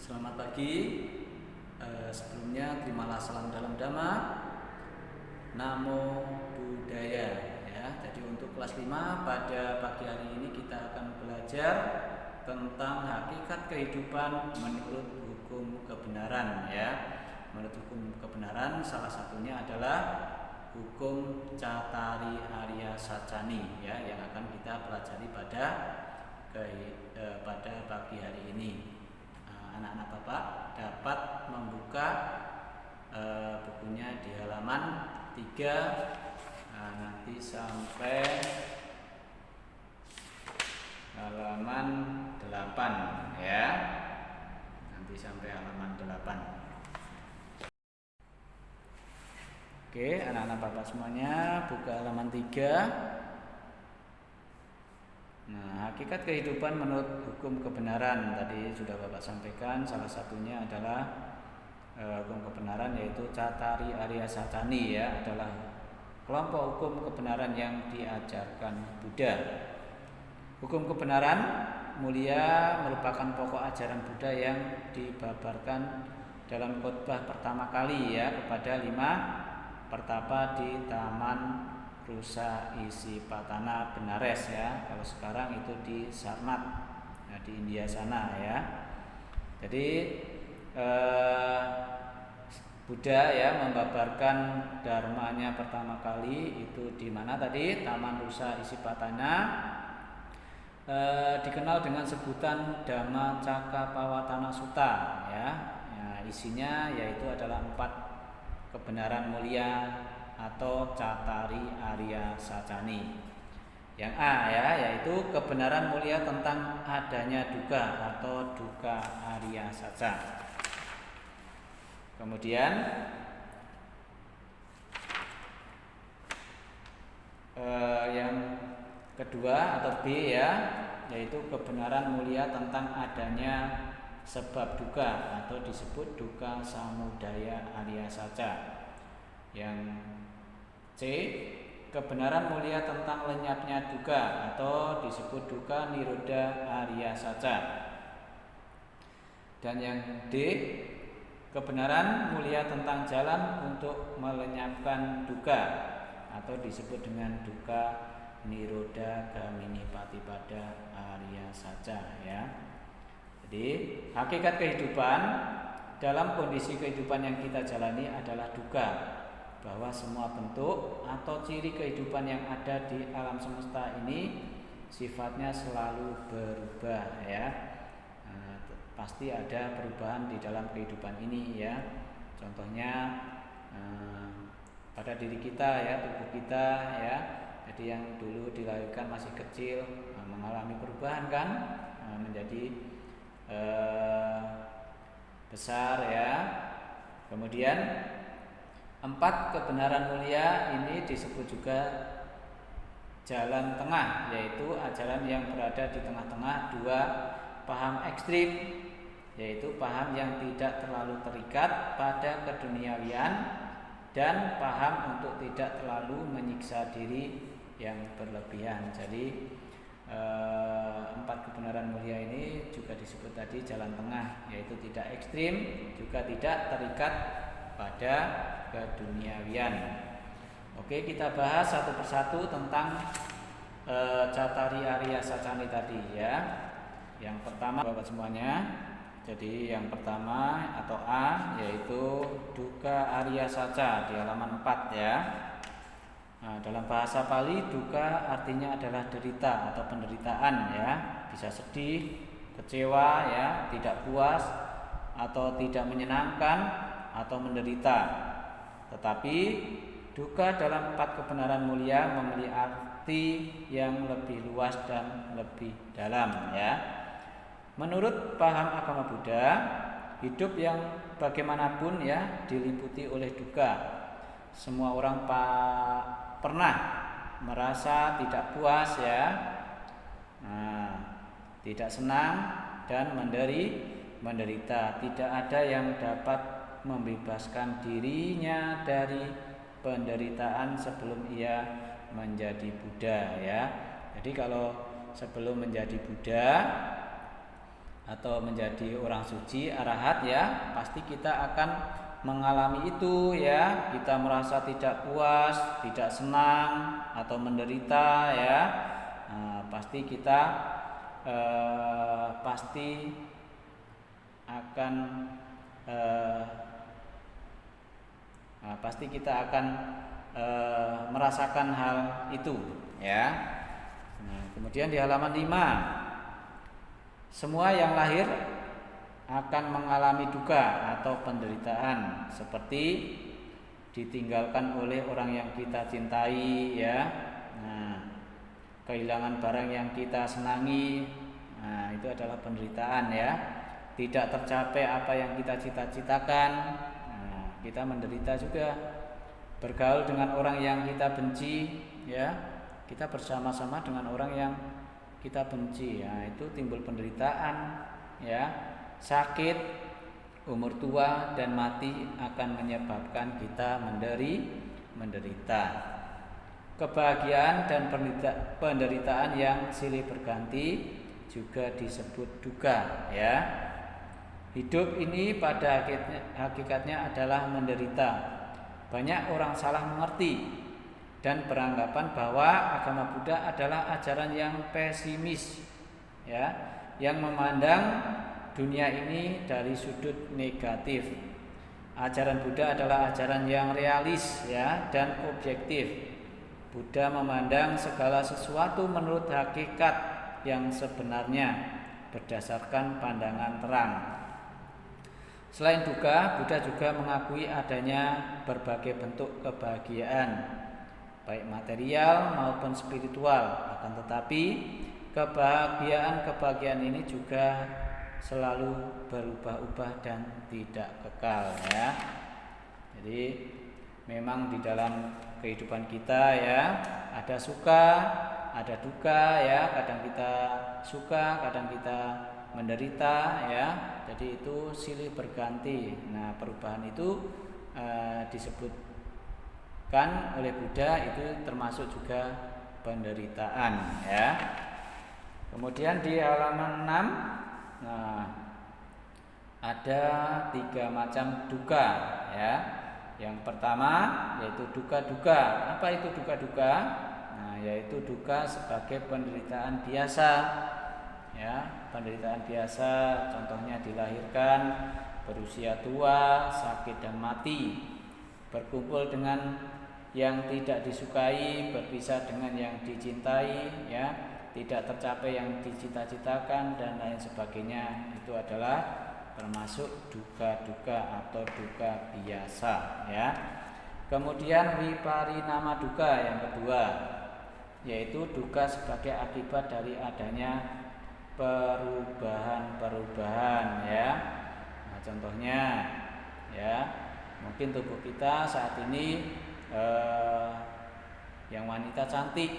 Selamat pagi. Sebelumnya terimalah salam dalam Dhamma. Namo Buddhaya ya. Jadi untuk kelas 5 pada pagi hari ini kita akan belajar tentang hakikat kehidupan menurut hukum kebenaran ya. Menurut hukum kebenaran salah satunya adalah hukum Cattari Arya Sacani ya, yang akan kita pelajari pada pagi hari ini. Anak-anak Bapak dapat membuka bukunya di halaman 3 nanti sampai halaman 8 ya. Nanti sampai halaman 8. Oke, anak-anak Bapak semuanya buka halaman 3. Nah, hakikat kehidupan menurut hukum kebenaran tadi sudah Bapak sampaikan, salah satunya adalah hukum kebenaran yaitu Cattari Arya Sacani ya, adalah kelompok hukum kebenaran yang diajarkan Buddha. Hukum kebenaran mulia merupakan pokok ajaran Buddha yang dibabarkan dalam khotbah pertama kali ya kepada 5 pertapa di Taman Rusa Isipatana Benares ya. Kalau sekarang itu di Sarnath ya, di India sana ya. Jadi Buddha ya membabarkan dharmanya pertama kali itu di mana tadi? Taman Rusa Isipatana. Dikenal dengan sebutan Dhamma Cakkappavattana Sutta ya. Isinya yaitu adalah 4 kebenaran mulia atau Cattari Arya Sacani. Yang A ya, yaitu kebenaran mulia tentang adanya dukkha atau dukkha Arya Saca. Kemudian yang kedua atau B ya, yaitu kebenaran mulia tentang adanya sebab dukkha atau disebut dukkha samudaya Arya Saca. Yang C, kebenaran mulia tentang lenyapnya dukkha atau disebut dukkha nirodha Arya Saca. Dan yang D, kebenaran mulia tentang jalan untuk melenyapkan dukkha atau disebut dengan dukkha nirodha gamini patipada Arya Saca ya. Jadi hakikat kehidupan dalam kondisi kehidupan yang kita jalani adalah dukkha, bahwa semua bentuk atau ciri kehidupan yang ada di alam semesta ini sifatnya selalu berubah ya. Pasti ada perubahan di dalam kehidupan ini ya. Contohnya pada diri kita ya, tubuh kita ya. Jadi yang dulu dilahirkan masih kecil mengalami perubahan kan, menjadi besar ya. Kemudian 4 kebenaran mulia ini disebut juga jalan tengah, yaitu ajaran yang berada di tengah-tengah 2 paham ekstrim, yaitu paham yang tidak terlalu terikat pada keduniawian dan paham untuk tidak terlalu menyiksa diri yang berlebihan. Jadi 4 kebenaran mulia ini juga disebut tadi jalan tengah, yaitu tidak ekstrim juga tidak terikat pada keduniawian. Oke, kita bahas satu persatu tentang Cattari Arya Sacani tadi ya. Yang pertama Bapak semuanya. Jadi yang pertama atau A yaitu dukkha Arya Saca di halaman 4 ya. Nah, dalam bahasa Pali dukkha artinya adalah derita atau penderitaan ya. Bisa sedih, kecewa ya, tidak puas atau tidak menyenangkan atau menderita. Tetapi dukkha dalam 4 kebenaran mulia memiliki arti yang lebih luas dan lebih dalam ya. Menurut paham agama Buddha, hidup yang bagaimanapun ya diliputi oleh dukkha. Semua orang pernah merasa tidak puas ya, tidak senang dan menderita. Tidak ada yang dapat membebaskan dirinya dari penderitaan sebelum ia menjadi Buddha ya. Jadi kalau sebelum menjadi Buddha atau menjadi orang suci arahat ya, pasti kita akan mengalami itu ya. Kita merasa tidak puas, tidak senang atau menderita ya. Pasti kita pasti akan merasakan hal itu ya. Kemudian di halaman 5, semua yang lahir akan mengalami duka atau penderitaan seperti ditinggalkan oleh orang yang kita cintai ya. Kehilangan barang yang kita senangi, itu adalah penderitaan ya. Tidak tercapai apa yang kita cita-citakan, kita menderita juga. Bergaul dengan orang yang kita benci ya, kita bersama-sama dengan orang yang kita benci ya, itu timbul penderitaan ya. Sakit, umur tua dan mati akan menyebabkan kita menderita. Kebahagiaan dan penderitaan yang silih berganti juga disebut duka ya. Hidup ini pada hakikatnya adalah menderita. Banyak orang salah mengerti dan beranggapan bahwa agama Buddha adalah ajaran yang pesimis ya, yang memandang dunia ini dari sudut negatif. Ajaran Buddha adalah ajaran yang realis ya dan objektif. Buddha memandang segala sesuatu menurut hakikat yang sebenarnya berdasarkan pandangan terang. Selain duka, Buddha juga mengakui adanya berbagai bentuk kebahagiaan, baik material maupun spiritual. Akan tetapi kebahagiaan ini juga selalu berubah-ubah dan tidak kekal ya. Jadi memang di dalam kehidupan kita ya, ada suka, ada duka ya. Kadang kita suka, kadang kita menderita ya. Jadi itu silih berganti. Nah, perubahan itu disebutkan oleh Buddha itu termasuk juga penderitaan ya. Kemudian di halaman 6, ada 3 macam duka ya. Yang pertama yaitu duka-duka. Apa itu duka-duka? Yaitu duka sebagai penderitaan biasa ya, penderitaan biasa, contohnya dilahirkan, berusia tua, sakit dan mati, berkumpul dengan yang tidak disukai, berpisah dengan yang dicintai ya, tidak tercapai yang dicita-citakan dan lain sebagainya. Itu adalah termasuk duka-duka atau duka biasa ya. Kemudian viparinama duka yang kedua, yaitu duka sebagai akibat dari adanya perubahan-perubahan ya. Contohnya ya, mungkin tubuh kita saat ini yang wanita cantik,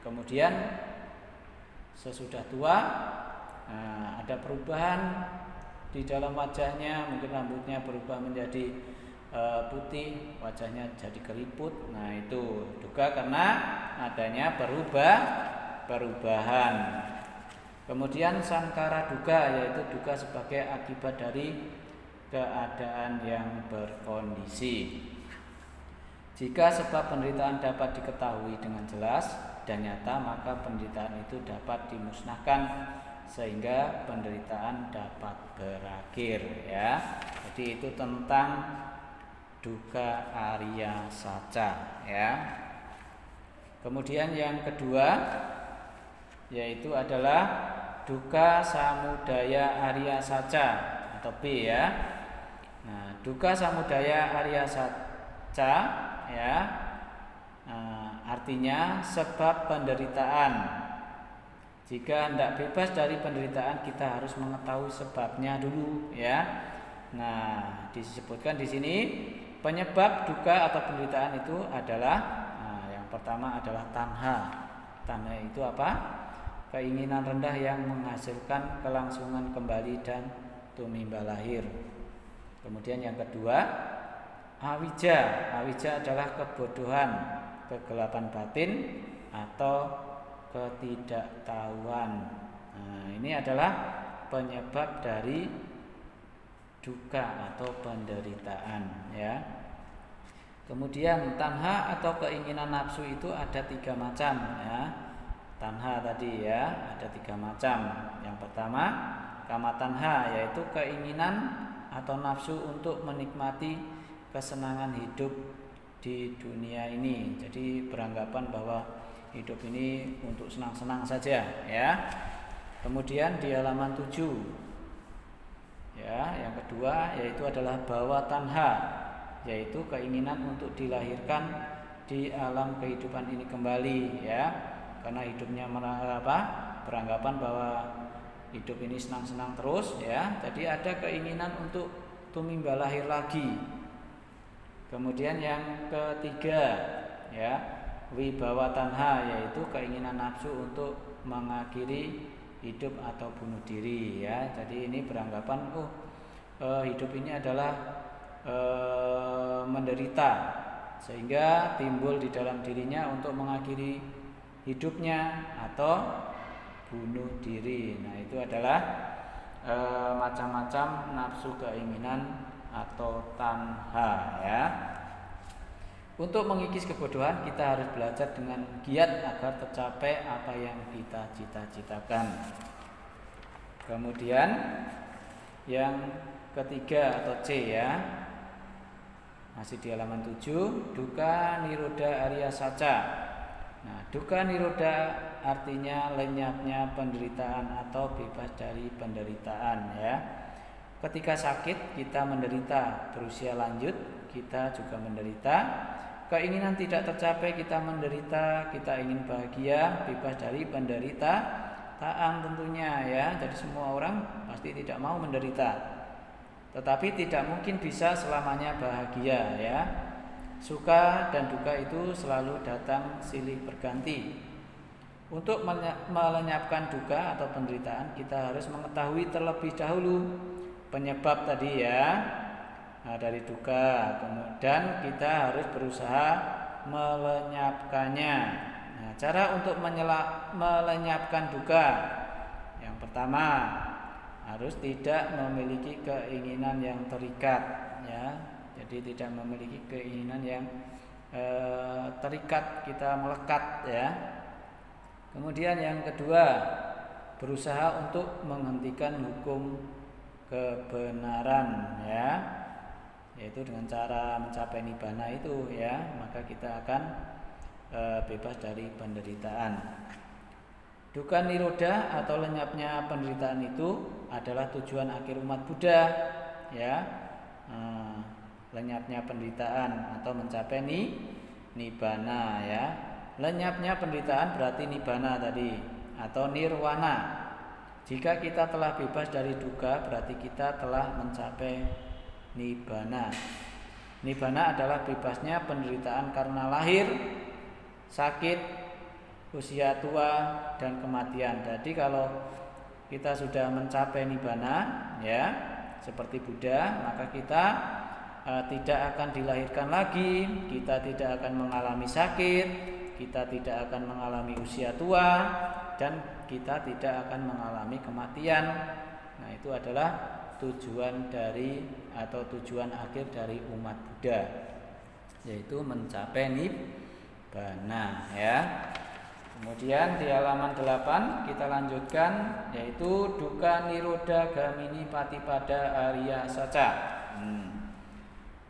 kemudian sesudah tua ada perubahan di dalam wajahnya, mungkin rambutnya berubah menjadi putih, wajahnya jadi keriput. Nah, itu duka karena adanya perubahan. Kemudian sangkara duka, yaitu duka sebagai akibat dari keadaan yang berkondisi. Jika sebab penderitaan dapat diketahui dengan jelas dan nyata, maka penderitaan itu dapat dimusnahkan sehingga penderitaan dapat berakhir ya. Jadi itu tentang duka Arya Saca ya. Kemudian yang kedua yaitu adalah duka samudaya Arya Saca atau B ya. Nah, duka samudaya Arya Saca ya, artinya sebab penderitaan. Jika hendak bebas dari penderitaan, kita harus mengetahui sebabnya dulu ya. Nah, disebutkan di sini penyebab duka atau penderitaan itu adalah yang pertama adalah tanha. Tanha itu apa? Keinginan rendah yang menghasilkan kelangsungan kembali dan tumimba lahir. Kemudian yang kedua, awija. Awija adalah kebodohan, kegelapan batin atau ketidaktahuan. Nah, ini adalah penyebab dari duka atau penderitaan, ya. Kemudian tanha atau keinginan nafsu itu ada 3 macam, ya. Tanha tadi, ya, ada 3 macam. Yang pertama kama tanha, yaitu keinginan atau nafsu untuk menikmati kesenangan hidup di dunia ini. Jadi beranggapan bahwa hidup ini untuk senang-senang saja, ya. Kemudian di halaman 7, ya, yang kedua yaitu adalah bawa tanha, yaitu keinginan untuk dilahirkan di alam kehidupan ini kembali, ya. Karena hidupnya beranggapan bahwa hidup ini senang-senang terus, ya. Jadi ada keinginan untuk tumimba lahir lagi. Kemudian yang ketiga, ya, wibawa tanha, yaitu keinginan nafsu untuk mengakhiri hidup atau bunuh diri, ya. Jadi ini beranggapan hidup ini adalah menderita, sehingga timbul di dalam dirinya untuk mengakhiri hidupnya atau bunuh diri. Nah, itu adalah macam-macam nafsu keinginan atau tanha, ya. Untuk mengikis kebodohan kita harus belajar dengan giat agar tercapai apa yang kita cita-citakan. Kemudian yang ketiga atau C, ya, masih di halaman 7, duka niroda arya saca. Nah, duka niroda artinya lenyapnya penderitaan atau bebas dari penderitaan, ya. Ketika sakit kita menderita, berusia lanjut kita juga menderita, keinginan tidak tercapai kita menderita, kita ingin bahagia, bebas dari penderitaan tentunya, ya. Jadi semua orang pasti tidak mau menderita, tetapi tidak mungkin bisa selamanya bahagia, ya. Suka dan duka itu selalu datang silih berganti. Untuk melenyapkan duka atau penderitaan kita harus mengetahui terlebih dahulu penyebab tadi, ya, dari duka. Kemudian kita harus berusaha melenyapkannya. Nah, cara untuk melenyapkan duka, yang pertama harus tidak memiliki keinginan yang terikat, ya. Jadi tidak memiliki keinginan yang terikat, kita melekat, ya. Kemudian yang kedua, berusaha untuk menghentikan hukum kebenaran, ya, yaitu dengan cara mencapai nibbana itu, ya, maka kita akan bebas dari penderitaan. Duka niroda atau lenyapnya penderitaan itu adalah tujuan akhir umat Buddha, ya. Lenyapnya penderitaan atau mencapai nibbana, ya. Lenyapnya penderitaan berarti nibbana tadi atau nirwana. Jika kita telah bebas dari duka berarti kita telah mencapai nibbana. Nibbana adalah bebasnya penderitaan karena lahir, sakit, usia tua, dan kematian. Jadi kalau kita sudah mencapai nibbana, ya, seperti Buddha, maka kita tidak akan dilahirkan lagi, kita tidak akan mengalami sakit, kita tidak akan mengalami usia tua, dan kita tidak akan mengalami kematian. Nah, itu adalah tujuan dari atau tujuan akhir dari umat Buddha, yaitu mencapai nibbana, ya. Kemudian di halaman 8 kita lanjutkan, yaitu duka niroda gamini patipada arya saca.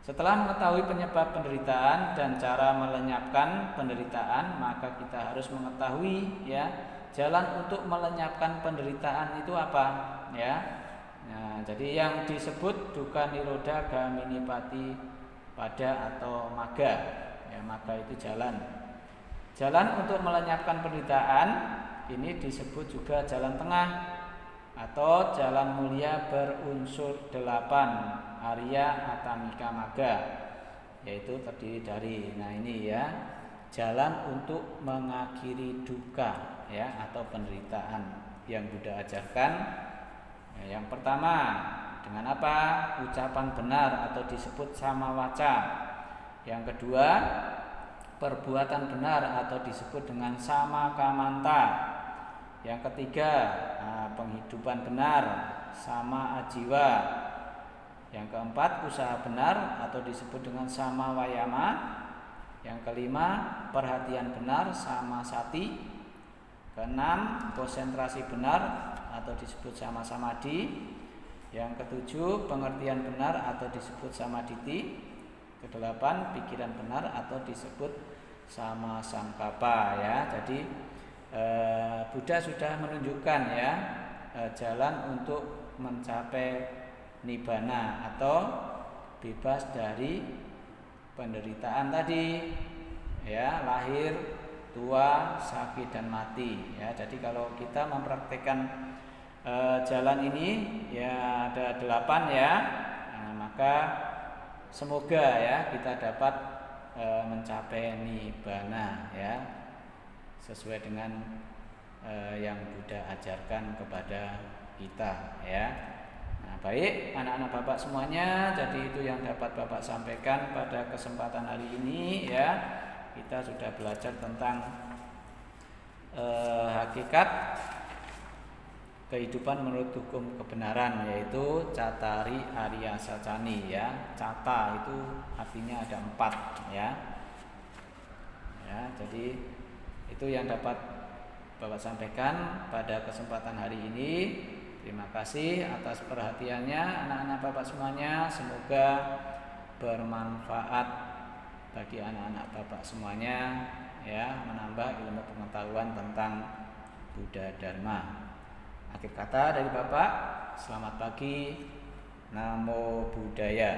Setelah mengetahui penyebab penderitaan dan cara melenyapkan penderitaan, maka kita harus mengetahui, ya, jalan untuk melenyapkan penderitaan itu apa, ya. Nah, jadi yang disebut duka niroda gamini patipada atau maga, ya, maga itu jalan. Jalan untuk melenyapkan penderitaan ini disebut juga jalan tengah atau jalan mulia berunsur 8 Arya Atamika Maga, yaitu terdiri dari, nah ini, ya, jalan untuk mengakhiri duka, ya, atau penderitaan yang Buddha ajarkan. Ya, yang pertama dengan apa? Ucapan benar atau disebut samawaca. Yang kedua perbuatan benar atau disebut dengan sama kamanta. Yang ketiga kehidupan benar sama ajiwa. Yang keempat, usaha benar atau disebut dengan sama wayama. Yang kelima, perhatian benar sama sati. Keenam, konsentrasi benar atau disebut sama samadhi. Yang ketujuh, pengertian benar atau disebut samaditi. Kedelapan, pikiran benar atau disebut sama sangkapa ya. Jadi Buddha sudah menunjukkan ya jalan untuk mencapai nibbana atau bebas dari penderitaan tadi ya, lahir, tua, sakit dan mati ya. Jadi kalau kita mempraktikkan jalan ini ya ada 8 ya, maka semoga ya kita dapat mencapai nibbana ya, sesuai dengan yang Buddha ajarkan kepada kita ya. Nah, baik anak-anak Bapak semuanya, jadi itu yang dapat Bapak sampaikan pada kesempatan hari ini ya. Kita sudah belajar tentang hakikat kehidupan menurut hukum kebenaran, yaitu Cattari Arya Sacani ya. Cata itu artinya ada 4 ya. Ya, jadi itu yang dapat Bapak sampaikan pada kesempatan hari ini. Terima kasih atas perhatiannya anak-anak Bapak semuanya. Semoga bermanfaat bagi anak-anak Bapak semuanya ya, menambah ilmu pengetahuan tentang Buddha Dharma. Akhir kata dari Bapak, selamat pagi, Namo Buddhaya.